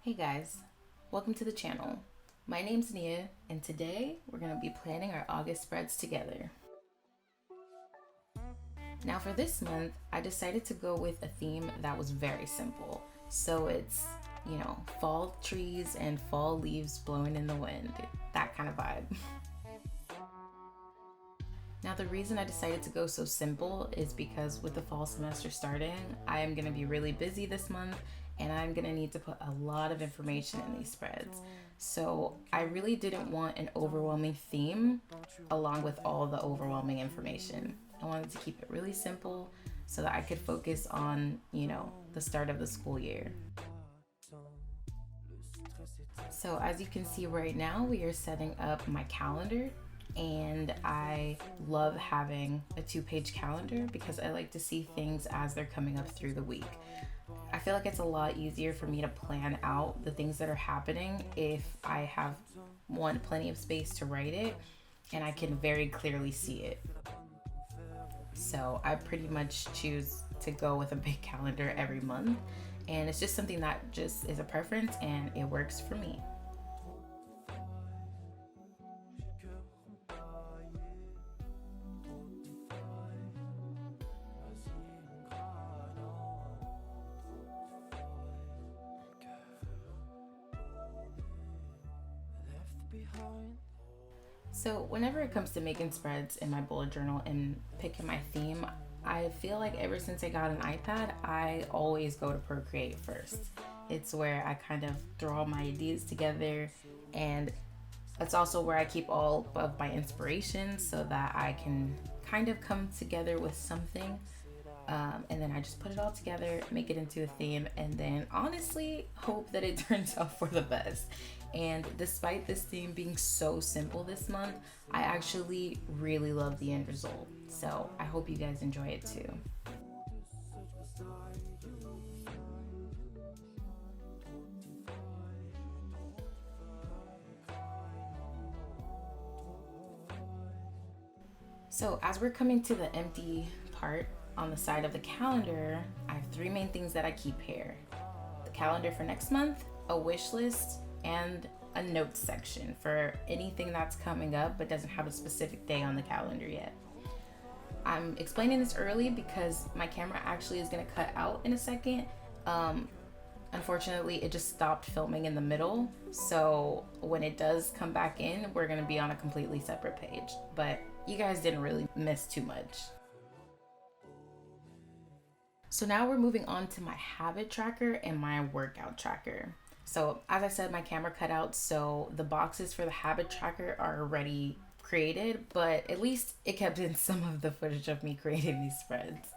Hey guys, welcome to the channel. My name's Nia, and today we're going to be planning our August spreads together. Now for this month, I decided to go with a theme that was very simple. So it's, fall trees and fall leaves blowing in the wind, that kind of vibe. Now the reason I decided to go so simple is because with the fall semester starting, I am going to be really busy this month and I'm going to need to put a lot of information in these spreads. So I really didn't want an overwhelming theme along with all the overwhelming information. I wanted to keep it really simple so that I could focus on, the start of the school year. So as you can see right now, we are setting up my calendar, and I love having a 2-page calendar because I like to see things as they're coming up through the week. I feel like it's a lot easier for me to plan out the things that are happening if I have plenty of space to write it and I can very clearly see it. So I pretty much choose to go with a big calendar every month, and it's just something that just is a preference and it works for me. So whenever it comes to making spreads in my bullet journal and picking my theme, I feel like ever since I got an iPad, I always go to Procreate first. It's where I kind of throw all my ideas together, and it's also where I keep all of my inspiration so that I can kind of come together with something. And then I just put it all together, make it into a theme, and then honestly hope that it turns out for the best. And despite this theme being so simple this month, I actually really love the end result. So I hope you guys enjoy it too. So as we're coming to the empty part on the side of the calendar, I have 3 main things that I keep here: the calendar for next month, a wish list, and a notes section for anything that's coming up but doesn't have a specific day on the calendar yet. I'm explaining this early because my camera actually is going to cut out in a second. Unfortunately, it just stopped filming in the middle, so when it does come back in, we're going to be on a completely separate page, but you guys didn't really miss too much. So now we're moving on to my habit tracker and my workout tracker. So as I said, my camera cut out, so the boxes for the habit tracker are already created, but at least it kept in some of the footage of me creating these spreads.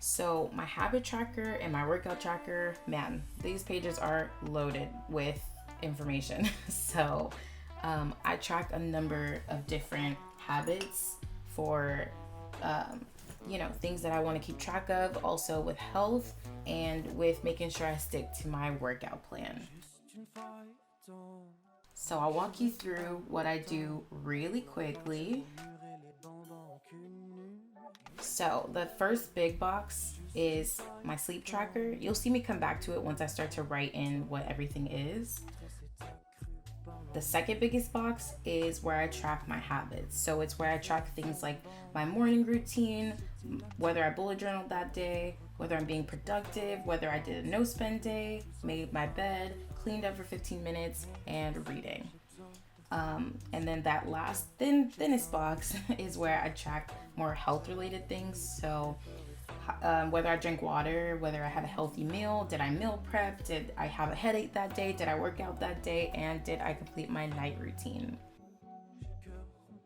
So my habit tracker and my workout tracker, man, these pages are loaded with information. So I track a number of different habits for things that I want to keep track of, also with health and with making sure I stick to my workout plan. So I'll walk you through what I do really quickly. So the first big box is my sleep tracker. You'll see me come back to it once I start to write in what everything is. The second biggest box is where I track my habits. So it's where I track things like my morning routine, whether I bullet journaled that day, whether I'm being productive, whether I did a no spend day, made my bed, cleaned up for 15 minutes, and reading. And then that last thinnest box is where I track more health related things. So whether I drink water, whether I had a healthy meal, did I meal prep, did I have a headache that day, did I work out that day, and did I complete my night routine.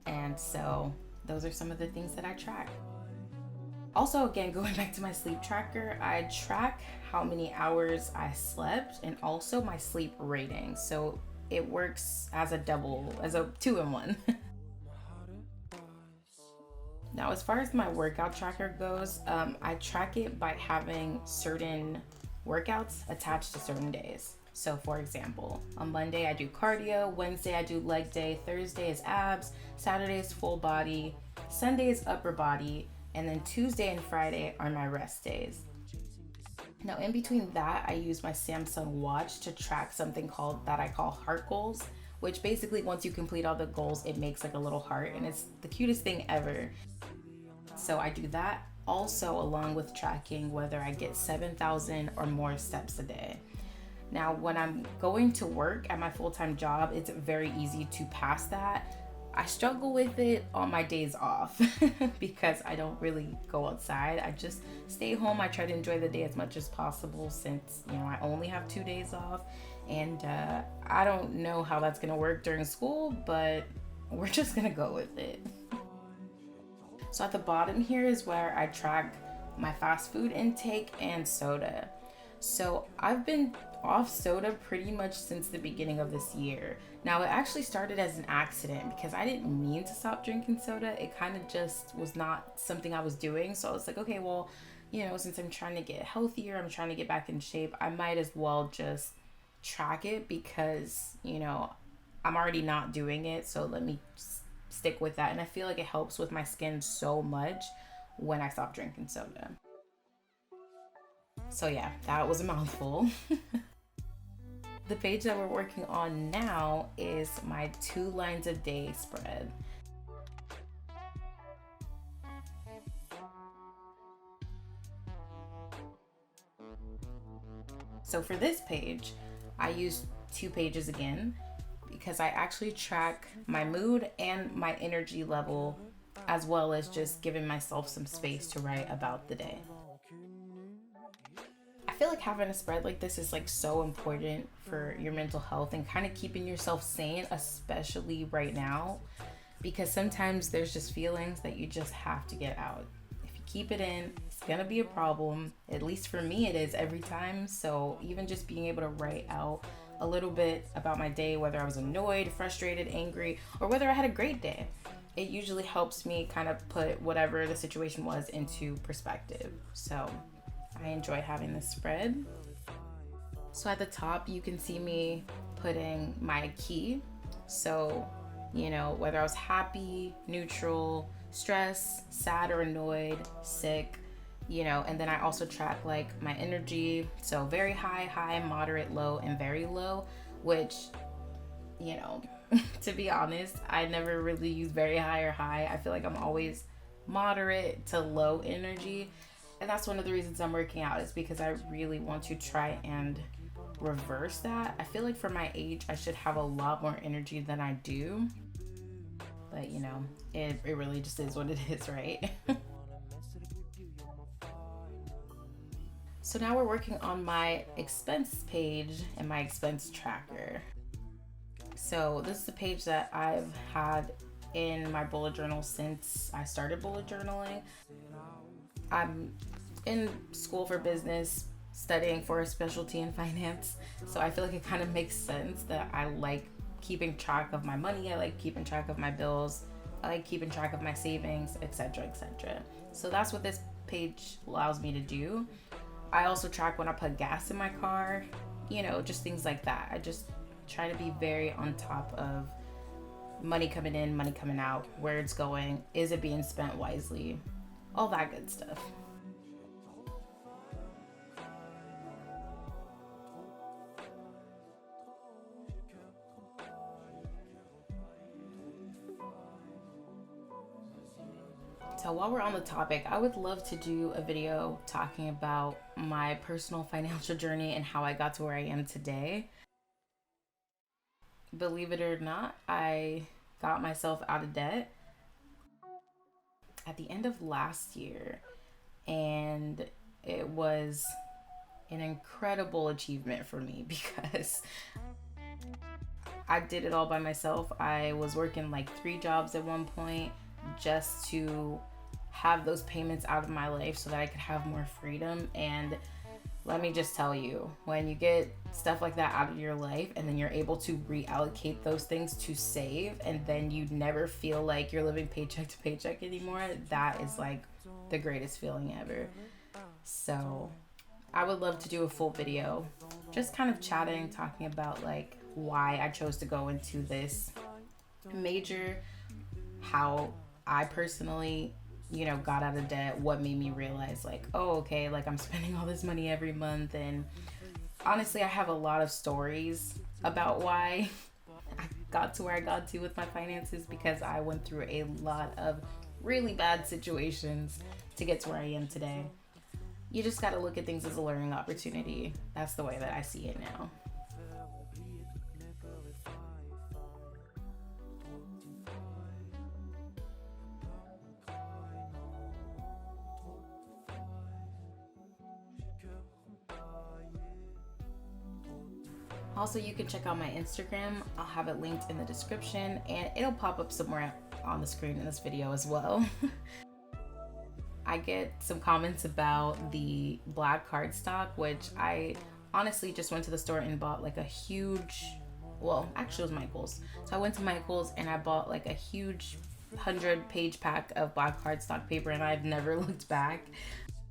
And so those are some of the things that I track. Also, again, going back to my sleep tracker, I track how many hours I slept and also my sleep rating. So it works as a 2-in-1. Now, as far as my workout tracker goes, I track it by having certain workouts attached to certain days. So for example, on Monday I do cardio, Wednesday I do leg day, Thursday is abs, Saturday is full body, Sunday is upper body, and then Tuesday and Friday are my rest days. Now, in between that, I use my Samsung watch to track something called that I call heart goals, which basically once you complete all the goals, it makes like a little heart, and it's the cutest thing ever. So I do that also along with tracking whether I get 7,000 or more steps a day. Now, when I'm going to work at my full-time job, it's very easy to pass that. I struggle with it on my days off because I don't really go outside. I just stay home. I try to enjoy the day as much as possible since, I only have 2 days off. And I don't know how that's going to work during school, but we're just going to go with it. So at the bottom here is where I track my fast food intake and soda. So I've been off soda pretty much since the beginning of this year. Now, it actually started as an accident because I didn't mean to stop drinking soda. It kind of just was not something I was doing. So I was like, okay, well, since I'm trying to get healthier, I'm trying to get back in shape, I might as well just track it because, I'm already not doing it. So let me stick with that. And I feel like it helps with my skin so much when I stop drinking soda. So yeah, that was a mouthful. The page that we're working on now is my 2 lines a day spread. So for this page, I use 2 pages again because I actually track my mood and my energy level, as well as just giving myself some space to write about the day. I feel like having a spread like this is like so important for your mental health and kind of keeping yourself sane, especially right now, because sometimes there's just feelings that you just have to get out. If you keep it in, it's gonna be a problem. At least for me, it is every time. So even just being able to write out a little bit about my day, whether I was annoyed, frustrated, angry, or whether I had a great day, it usually helps me kind of put whatever the situation was into perspective. So I enjoy having this spread. So at the top, you can see me putting my key. So, whether I was happy, neutral, stressed, sad or annoyed, sick, and then I also track like my energy. So very high, moderate, low, and very low, which, to be honest, I never really use very high or high. I feel like I'm always moderate to low energy. And that's one of the reasons I'm working out, is because I really want to try and reverse that. I feel like for my age, I should have a lot more energy than I do. But, it really just is what it is, right? So now we're working on my expense page and my expense tracker. So this is a page that I've had in my bullet journal since I started bullet journaling. I'm in school for business, studying for a specialty in finance. So I feel like it kind of makes sense that I like keeping track of my money. I like keeping track of my bills. I like keeping track of my savings, etc., etc. So that's what this page allows me to do. I also track when I put gas in my car, just things like that. I just try to be very on top of money coming in, money coming out, where it's going, is it being spent wisely, all that good stuff. So while we're on the topic, I would love to do a video talking about my personal financial journey and how I got to where I am today. Believe it or not, I got myself out of debt at the end of last year, and it was an incredible achievement for me because I did it all by myself. I was working like 3 jobs at one point just to have those payments out of my life so that I could have more freedom. And let me just tell you, when you get stuff like that out of your life and then you're able to reallocate those things to save, and then you never feel like you're living paycheck to paycheck anymore, that is like the greatest feeling ever. So I would love to do a full video just kind of chatting, talking about like why I chose to go into this major, how I personally got out of debt, what made me realize like, oh, okay, like I'm spending all this money every month. And honestly, I have a lot of stories about why I got to where I got to with my finances, because I went through a lot of really bad situations to get to where I am today. You just got to look at things as a learning opportunity. That's the way that I see it now. Also, you can check out my Instagram. I'll have it linked in the description, and it'll pop up somewhere on the screen in this video as well. I get some comments about the black cardstock, which I honestly just went to the store and bought like a huge, well, actually it was Michael's. So I went to Michael's and I bought like a huge 100-page pack of black cardstock paper, and I've never looked back.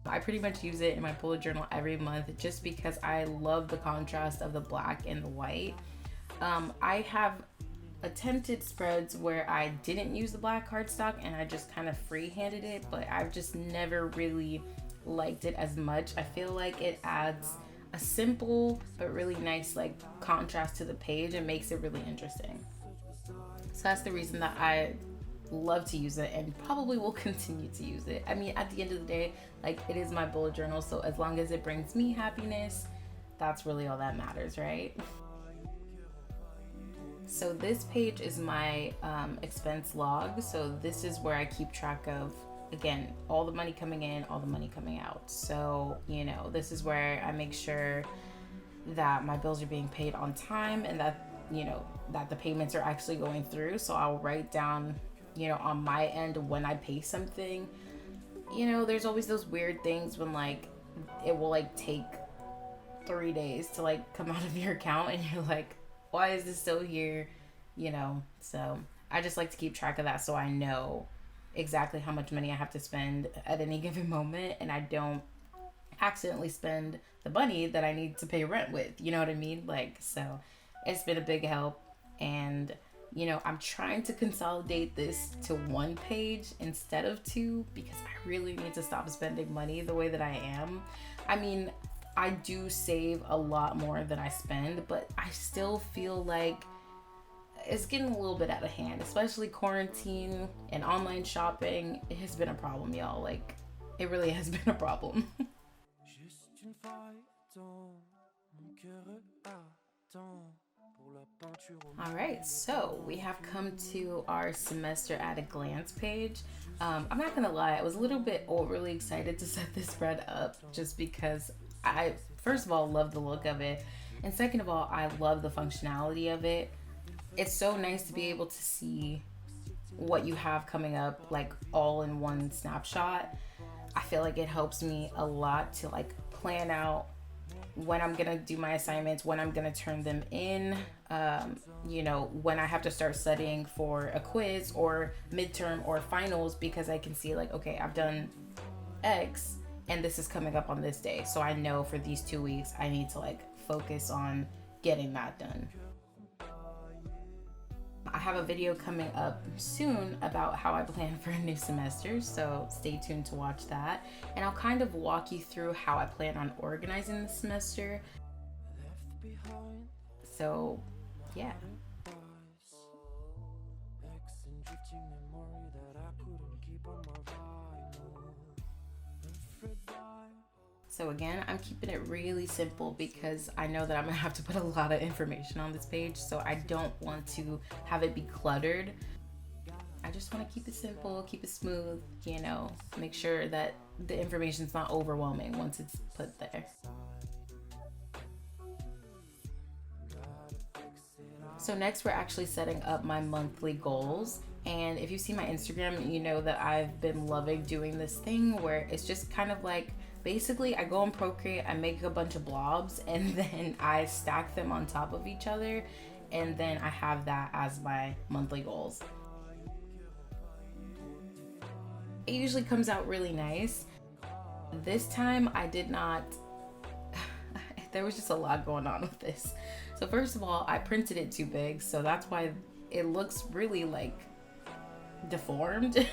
I pretty much use it in my bullet journal every month just because I love the contrast of the black and the white. I have attempted spreads where I didn't use the black cardstock and I just kind of free-handed it, but I've just never really liked it as much. I feel like it adds a simple but really nice like contrast to the page and makes it really interesting. So that's the reason that I love to use it and probably will continue to use it. I mean, at the end of the day, like, it is my bullet journal, so as long as it brings me happiness, that's really all that matters, right? So this page is my expense log. So this is where I keep track of, again, all the money coming in, all the money coming out. So, this is where I make sure that my bills are being paid on time and that, that the payments are actually going through. So I'll write down, on my end when I pay something. There's always those weird things when like it will like take 3 days to like come out of your account and you're like, why is this still here? So I just like to keep track of that so I know exactly how much money I have to spend at any given moment and I don't accidentally spend the money that I need to pay rent with. You know what I mean? Like, so it's been a big help. And I'm trying to consolidate this to one page instead of two because I really need to stop spending money the way that I am. I mean, I do save a lot more than I spend, but I still feel like it's getting a little bit out of hand, especially quarantine and online shopping. It has been a problem, y'all. Like, it really has been a problem. All right, so we have come to our semester at a glance page. I'm not gonna lie, I was a little bit overly excited to set this spread up just because I, first of all, love the look of it, and second of all, I love the functionality of it. It's so nice to be able to see what you have coming up like all in one snapshot. I feel like it helps me a lot to like plan out when I'm gonna do my assignments, when I'm gonna turn them in, when I have to start studying for a quiz or midterm or finals, because I can see like, okay, I've done X and this is coming up on this day. So I know for these 2 weeks, I need to like focus on getting that done. I have a video coming up soon about how I plan for a new semester, so stay tuned to watch that. And I'll kind of walk you through how I plan on organizing the semester. So, yeah. So again, I'm keeping it really simple because I know that I'm gonna have to put a lot of information on this page, so I don't want to have it be cluttered. I just want to keep it simple, keep it smooth, make sure that the information's not overwhelming once it's put there. So next we're actually setting up my monthly goals. And if you see my Instagram, you know that I've been loving doing this thing where it's just kind of like, basically, I go on Procreate, I make a bunch of blobs, and then I stack them on top of each other, and then I have that as my monthly goals. It usually comes out really nice. This time, I did not... there was just a lot going on with this. So first of all, I printed it too big, so that's why it looks really like deformed.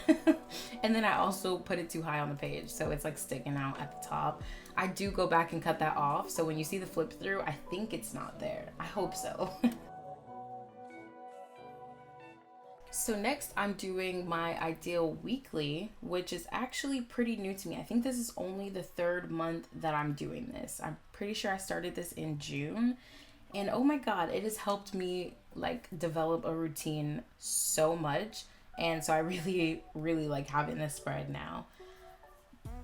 And then I also put it too high on the page, so it's like sticking out at the top. I do go back and cut that off, so when you see the flip through, I think it's not there. I hope so. So next I'm doing my ideal weekly, which is actually pretty new to me. I think this is only the third month that I'm doing this. I'm pretty sure I started this in June, and oh my god, it has helped me like develop a routine so much. And so I really, really like having this spread now.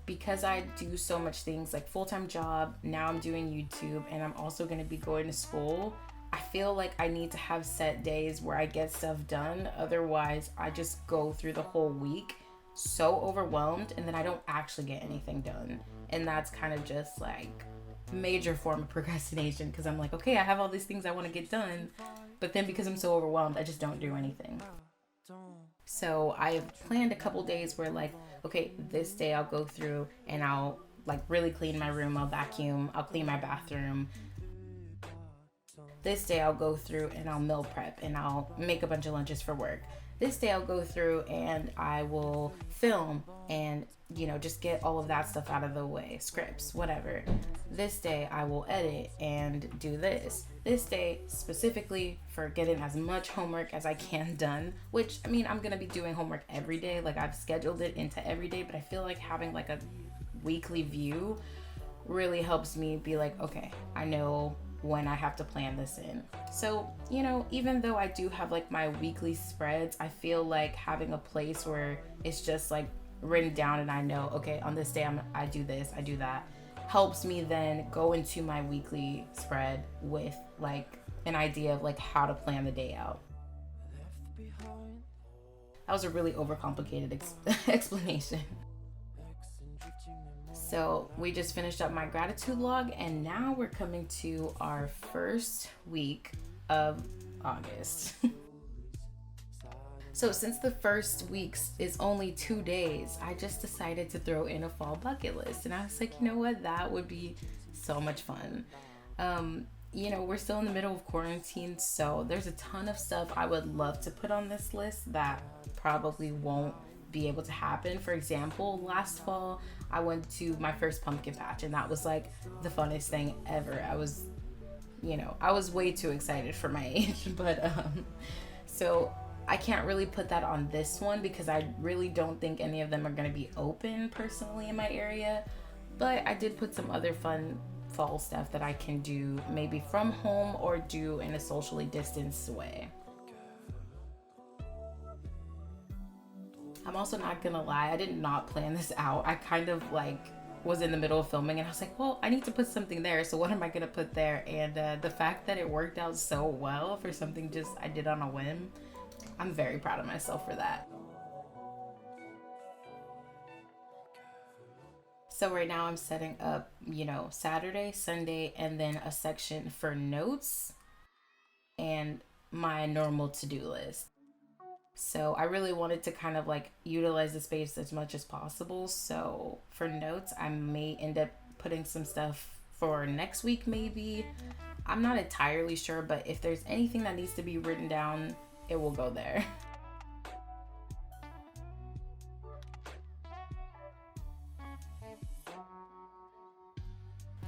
Because I do so much things like full-time job, now I'm doing YouTube, and I'm also going to be going to school. I feel like I need to have set days where I get stuff done. Otherwise, I just go through the whole week so overwhelmed, and then I don't actually get anything done. And that's kind of just like major form of procrastination, because I'm like, okay, I have all these things I want to get done, but then because I'm so overwhelmed, I just don't do anything. So I've planned a couple days where like, okay, this day I'll go through and I'll like really clean my room, I'll vacuum, I'll clean my bathroom. This day I'll go through and I'll meal prep and I'll make a bunch of lunches for work. This day I'll go through and I will film and, you know, just get all of that stuff out of the way, scripts, whatever. This day I will edit and do this. This day specifically for getting as much homework as I can done, which, I mean, I'm going to be doing homework every day. Like, I've scheduled it into every day, but I feel like having like a weekly view really helps me be like, okay, I know when I have to plan this in. So, you know, even though I do have like my weekly spreads, I feel like having a place where it's just like written down and I know, okay, on this day I do this, I do that, helps me then go into my weekly spread with like an idea of like how to plan the day out. That was a really overcomplicated explanation. So we just finished up my gratitude log, and now we're coming to our first week of August. So since the first week is only 2 days, I just decided to throw in a fall bucket list. And I was like, you know what? That would be so much fun. You know, we're still in the middle of quarantine, so there's a ton of stuff I would love to put on this list that probably won't be able to happen. For example, last fall, I went to my first pumpkin patch, and that was like the funnest thing ever. I was way too excited for my age, but so I can't really put that on this one because I really don't think any of them are going to be open personally in my area. But I did put some other fun fall stuff that I can do maybe from home or do in a socially distanced way. I'm also not gonna lie, I did not plan this out. I kind of like was in the middle of filming and I was like, well, I need to put something there, so what am I gonna put there? And the fact that it worked out so well for something just I did on a whim, I'm very proud of myself for that. So right now I'm setting up, you know, Saturday, Sunday, and then a section for notes and my normal to-do list. So I really wanted to kind of like utilize the space as much as possible. So for notes, I may end up putting some stuff for next week maybe. I'm not entirely sure, but if there's anything that needs to be written down, it will go there.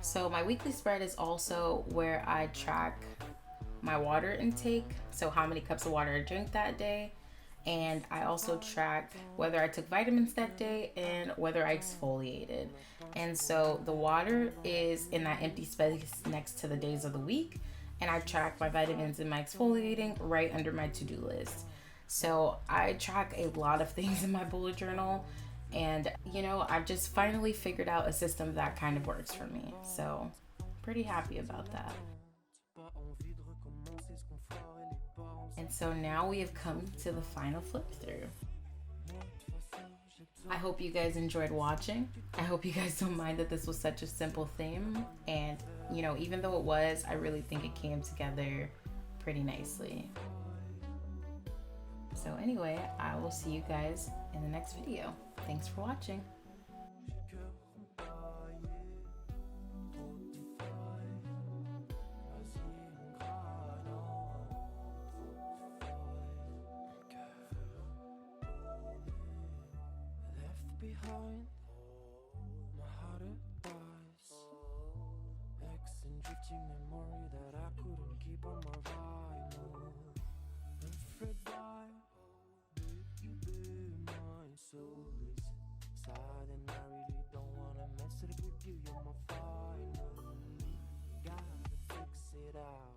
So my weekly spread is also where I track my water intake, so how many cups of water I drink that day. And I also track whether I took vitamins that day and whether I exfoliated. And so the water is in that empty space next to the days of the week. And I track my vitamins and my exfoliating right under my to-do list. So I track a lot of things in my bullet journal. And, you know, I've just finally figured out a system that kind of works for me. So pretty happy about that. And so now we have come to the final flip through. I hope you guys enjoyed watching. I hope you guys don't mind that this was such a simple theme. And, you know, even though it was, I really think it came together pretty nicely. So anyway, I will see you guys in the next video. Thanks for watching. behind. My heart it dies. X and drifting memory that I couldn't keep on my vinyl. Aphrodite, baby, my soul is sad and I really don't wanna mess it up with you. You're my final. Gotta fix it out.